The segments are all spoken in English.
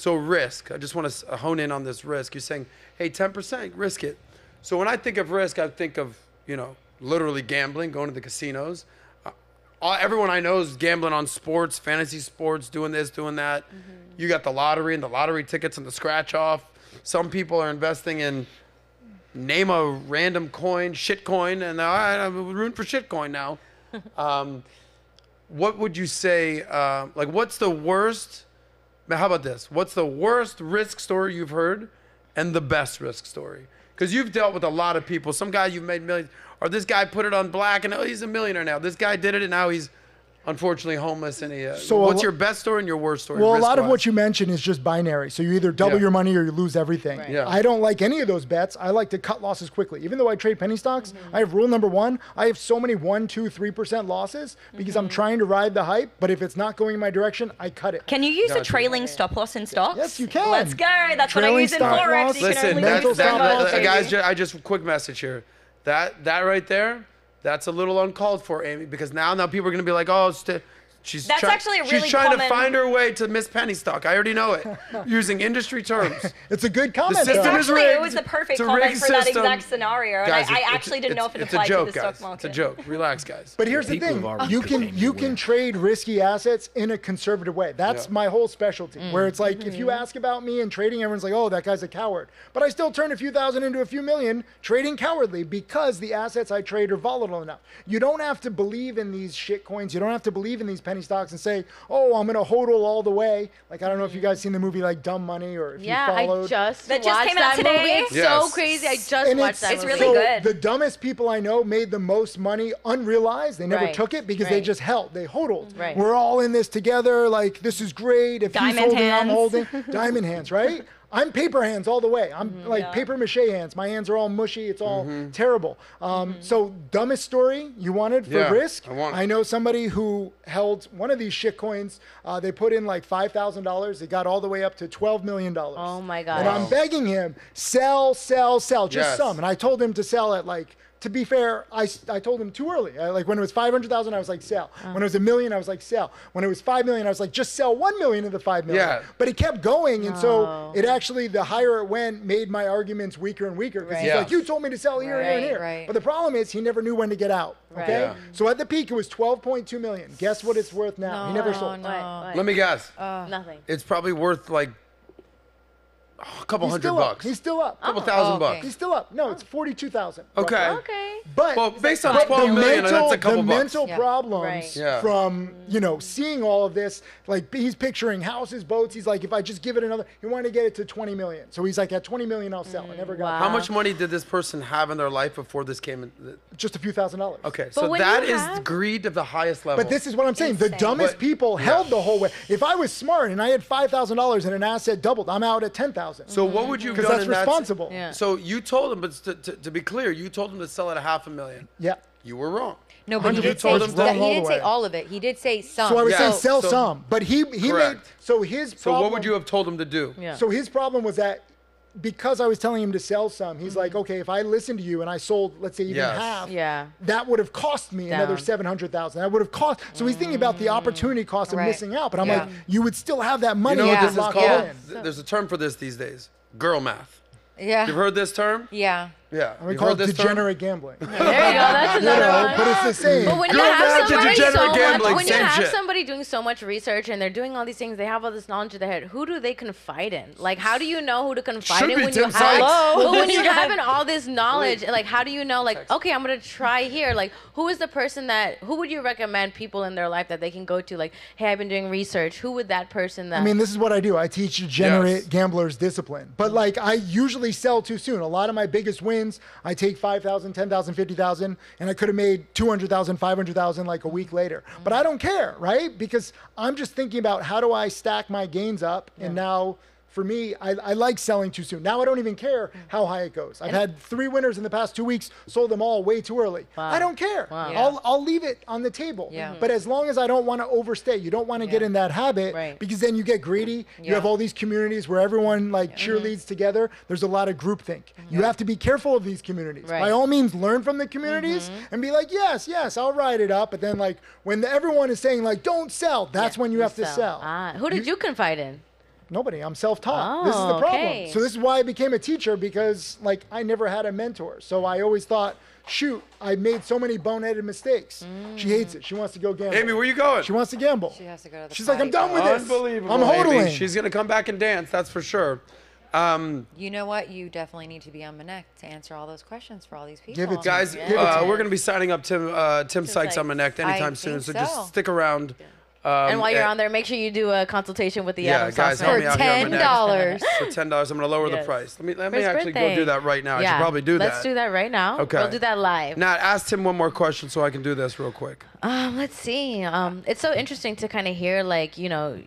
So risk. I just want to hone in on this risk. You're saying, hey, 10%, risk it. So when I think of risk, I think of, literally gambling, going to the casinos. Everyone I know is gambling on sports, fantasy sports, doing this, doing that. Mm-hmm. You got the lottery and the lottery tickets and the scratch off. Some people are investing in name a random coin, shitcoin, and I'm rooting for shitcoin now. What would you say, what's the worst, how about this? What's the worst risk story you've heard and the best risk story? Because you've dealt with a lot of people. Some guy you've made millions, or this guy put it on black and he's a millionaire now. This guy did it and now he's unfortunately homeless. And what's your best story and your worst story? Well, a lot of what you mentioned is just binary. So you either double your money or you lose everything. Right. Yeah. I don't like any of those bets. I like to cut losses quickly. Even though I trade penny stocks, I have rule number one. I have so many 1%, 2%, 3% losses because I'm trying to ride the hype. But if it's not going in my direction, I cut it. Can you use a trailing stop loss in stocks? Yes, you can. Let's go. That's Trailing what I use in stop Forex. loss. You can Listen, only mental use that stop loss, baby. guys, I just quick message here. That right there, that's a little uncalled for, Amy, because now people are going to be like, oh, she's trying to find her way to Miss Penny Stock. I already know it. Using industry terms. It's a good comment. The system is rigged. It was the perfect comment for that exact scenario. Guys, and I actually didn't know if it applied to the stock market. It's a joke. Relax, guys. But here's the thing. You can trade risky assets in a conservative way. That's my whole specialty. Where it's like, if you ask about me in trading, everyone's like, oh, that guy's a coward. But I still turn a few thousand into a few million trading cowardly because the assets I trade are volatile enough. You don't have to believe in these shit coins. You don't have to believe in these penny stocks and say, oh, I'm going to hodl all the way. Like, I don't know if you guys seen the movie like Dumb Money or if you followed. That just watched came out that today. movie. It's so crazy. I just watched that movie. It's really good. The dumbest people I know made the most money unrealized. They never took it because they just held. They hodled. Right. We're all in this together. Like, this is great. If Diamond he's holding, hands. I'm holding. Diamond hands, right? I'm paper hands all the way. I'm paper mache hands. My hands are all mushy. It's all terrible. So dumbest story you wanted for risk? I know somebody who held one of these shit coins. They put in like $5,000. It got all the way up to $12 million. Oh my God. And I'm begging him, sell, just some. And I told him to sell at like, to be fair, I told him too early. Like when it was 500,000, I was like, sell. When it was $1 million, I was like, sell. When it was 5 million, I was like, just sell 1 million of the 5 million. Yeah. But it kept going. And so it actually, the higher it went, made my arguments weaker and weaker. Because he's like, you told me to sell here and here and here. Right. But the problem is he never knew when to get out. Okay. Yeah. So at the peak, it was 12.2 million. Guess what it's worth now? He never sold. Let me guess. Nothing. It's probably worth like a couple $100. He's still up. A couple $1,000. He's still up. No, it's 42,000. Okay. Okay. But based on 12 million, that's a couple the bucks. mental problems from seeing all of this, like he's picturing houses, boats. He's like, if I just give it another, he wanted to get it to 20 million. So he's like, at 20 million, I'll sell. I never got. How much money did this person have in their life before this came in? Just a few $1,000s. Okay, so that is greed of the highest level. But this is what I'm saying. The dumbest people held the whole way. If I was smart and I had $5,000 and an asset doubled, I'm out at 10,000. So what would you have done? Because that's responsible. So you told him, but to be clear, you told him to sell at $500,000. Yeah. You were wrong. No, but he did say all of it. He did say some. So I was saying sell some, but he made so his problem. So what would you have told him to do? Yeah. So his problem was that because I was telling him to sell some, he's like, okay, if I listened to you and I sold, let's say even half, that would have cost me another 700,000. That would have cost. So he's thinking about the opportunity cost of missing out. But I'm like, you would still have that money. You know what this is locked called? There's a term for this these days. Girl math. Yeah. You've heard this term? Yeah. Yeah. We call it degenerate gambling. There you go. That's another one. But it's the same. But when you have somebody doing so much research and they're doing all these things, they have all this knowledge in their head. Who do they confide in? Like, how do you know who to confide in when Tim you Sykes. have? But when you're having all this knowledge, like, how do you know? Like, okay, I'm gonna try here. Like, who is the person that? Who would you recommend people in their life that they can go to? Like, hey, I've been doing research. Who would that person that? I mean, this is what I do. I teach degenerate gamblers discipline. But like, I usually sell too soon. A lot of my biggest wins, I take 5,000, 10,000, 50,000, and I could have made 200,000, 500,000 like a week later. But I don't care, right? Because I'm just thinking about how do I stack my gains up, and now. For me, I like selling too soon. Now I don't even care how high it goes. I've had 3 winners in the past 2 weeks, sold them all way too early. Wow. I don't care. Wow. I'll leave it on the table. Yeah. But as long as I don't want to overstay, you don't want to get in that habit because then you get greedy. You have all these communities where everyone like cheerleads together. There's a lot of groupthink. You have to be careful of these communities. By all means, learn from the communities and be like, yes, I'll ride it up. But then like when everyone is saying like, don't sell, that's when you have to sell. Who did you confide in? Nobody. I'm self-taught. This is the problem. Okay. So this is why I became a teacher, because like I never had a mentor. So I always thought, shoot, I made so many boneheaded mistakes. She hates it. She wants to go gamble. Amy, where you going? She wants to gamble. She has to go to the She's like, I'm done with this. Unbelievable. I'm hodling. Amy. She's going to come back and dance, that's for sure. You know what? You definitely need to be on Manek to answer all those questions for all these people. Give it to Guys, me. we're going to be signing up Tim Sykes on Manek anytime I soon, think so just so. stick around. And while you're on there, make sure you do a consultation with the Adam guys, Sosnick. help me out here on $10. For $10, I'm going to lower the Yes. price. Let For me his actually go birthday. do that right now. I Yeah. should probably do that. Let's do that right now. Okay. We'll do that live. Now, ask Tim one more question so I can do this real quick. Let's see. It's so interesting to kind of hear, like, you know,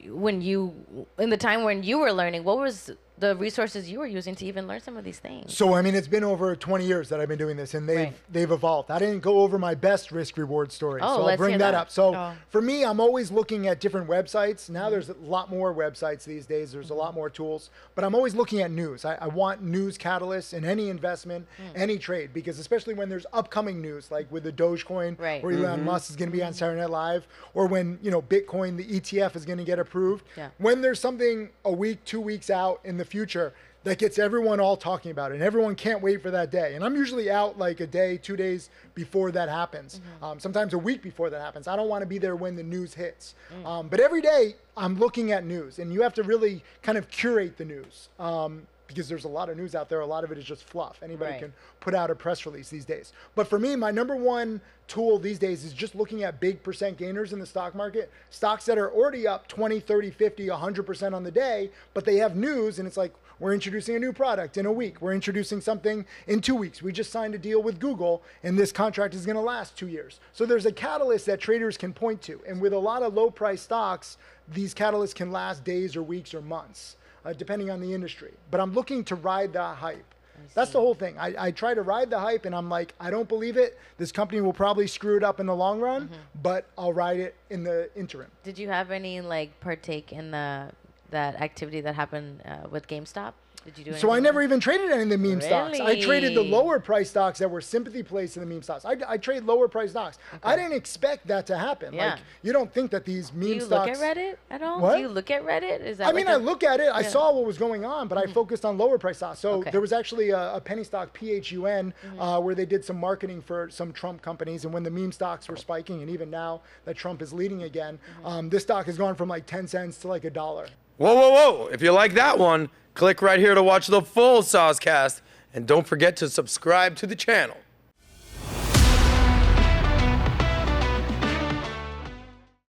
in the time when you were learning, what was the resources you were using to even learn some of these things? So, I mean, it's been over 20 years that I've been doing this, and they've evolved. I didn't go over my best risk-reward story, so I'll let's bring hear that that. up. So, for me, I'm always looking at different websites. Now there's a lot more websites these days. There's a lot more tools. But I'm always looking at news. I want news catalysts in any investment, any trade, because especially when there's upcoming news, like with the Dogecoin, where Elon Musk is going to be on Saturday Night Live, or when, you know, Bitcoin, the ETF is going to get approved. Yeah. When there's something a week, 2 weeks out in the future that gets everyone all talking about it, and everyone can't wait for that day. And I'm usually out like a day, 2 days before that happens, sometimes a week before that happens. I don't want to be there when the news hits. But every day I'm looking at news, and you have to really kind of curate the news. Because there's a lot of news out there. A lot of it is just fluff. Anybody can put out a press release these days. But for me, my number one tool these days is just looking at big percent gainers in the stock market. Stocks that are already up 20, 30, 50, 100% on the day, but they have news, and it's like, we're introducing a new product in a week. We're introducing something in 2 weeks. We just signed a deal with Google, and this contract is going to last 2 years. So there's a catalyst that traders can point to. And with a lot of low price stocks, these catalysts can last days or weeks or months, depending on the industry. But I'm looking to ride the hype. That's the whole thing. I try to ride the hype, and I'm like, I don't believe it. This company will probably screw it up in the long run, but I'll ride it in the interim. Did you have any, like, partake in that activity that happened with GameStop? Did you do So I anything never like even traded any of the meme stocks. I traded the Really? lower price stocks that were sympathy plays to the meme stocks. I trade lower price stocks. I didn't expect that to happen. Yeah. Like, you don't think that these meme Do you stocks. look at Reddit at all? What? Do you look at Reddit? Is that I mean, I look at it. I saw what was going on, but I focused on lower price stocks. So Okay. there was actually a penny stock, PHUN, where they did some marketing for some Trump companies. And when the meme stocks were spiking, and even now that Trump is leading again, this stock has gone from like 10 cents to like $1. Whoa, whoa, whoa. If you like that one, click right here to watch the full SOSCAST. And don't forget to subscribe to the channel.